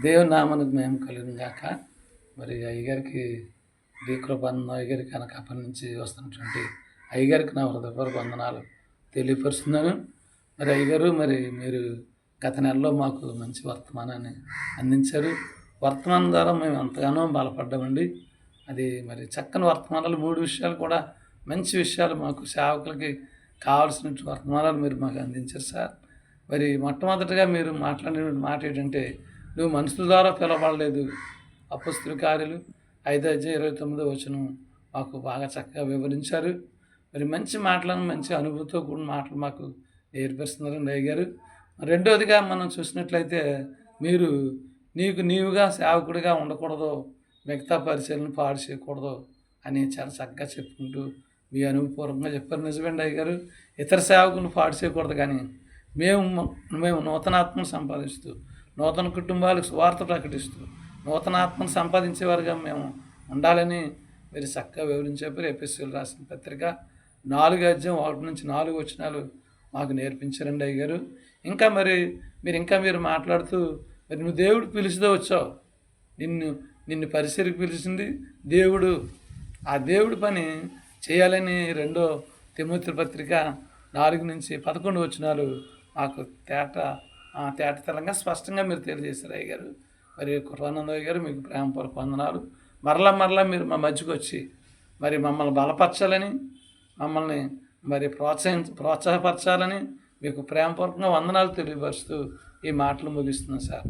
దేవుని నామానికి మేము కలుగును గాక. మరి అయ్యగారికి డి కృపానంద అయ్యగారికి అనకాపల్లి నుంచి వస్తున్నటువంటి అయ్యగారికి నా హృదయపూర్వక వందనాలు తెలియపరుస్తున్నాను. మరి అయ్యగారు, మరి మీరు గత నెలలో మాకు మంచి వర్తమానాన్ని అందించారు. వర్తమానం ద్వారా మేము ఎంతగానో బలపడ్డామండి. అది మరి చక్కని వర్తమానాలు 3 విషయాలు కూడా మంచి విషయాలు మాకు సేవకులకి కావాల్సిన వర్తమానాలు మీరు మాకు అందించారు సార్. మరి మొట్టమొదటిగా మీరు మాట్లాడిన మాట ఏంటంటే, నువ్వు మనుషుల ద్వారా పిలవబడలేదు. అపొస్తలుల కార్యాలు 5:29 మాకు బాగా చక్కగా వివరించారు. మరి మంచి మాటలను, మంచి అనుభూతితో కూడిన మాటలు మాకు నేర్పిస్తున్నారండి అయ్యగారు. రెండోదిగా మనం చూసినట్లయితే, మీరు నీకు నీవుగా సేవకుడిగా ఉండకూడదు, మిగతా పరిచయలను పాడు చేయకూడదు అని చాలా చక్కగా చెప్పుకుంటూ మీ అనుభవపూర్వకంగా చెప్పారు. నిజమేండి అయ్యగారు. ఇతర సేవకులను పాడు చేయకూడదు, కానీ మేము నూతనాత్మను సంపాదిస్తూ, నూతన కుటుంబాలకు సువార్త ప్రకటిస్తూ, నూతనాత్మను సంపాదించేవారుగా మేము ఉండాలని మీరు చక్కగా వివరించారు. ఎఫెసీయులకు రాసిన పత్రిక 4:1-4 మాకు నేర్పించారండి అయ్యగారు. ఇంకా మీరు మాట్లాడుతూ, మరి నువ్వు దేవుడు పిలిచితే వచ్చావు. నిన్ను పరిచర్యకు పిలిచింది దేవుడు. ఆ దేవుడి పని చేయాలని 2 తిమోతి పత్రిక 4-11 మాకు తేటతెల్లంగా స్పష్టంగా మీరు తెలియజేశారు అయ్యగారు. మరి కృపానంద అయ్యగారు, మీకు ప్రేమపూర్వక వందనాలు. మరలా మీరు మా మధ్యకు వచ్చి మరి మమ్మల్ని బలపరచాలని, మమ్మల్ని మరి ప్రోత్సాహపరచాలని మీకు ప్రేమపూర్వకంగా వందనాలు తెలియపరుస్తూ ఈ మాటలు ముగిస్తున్నాను సార్.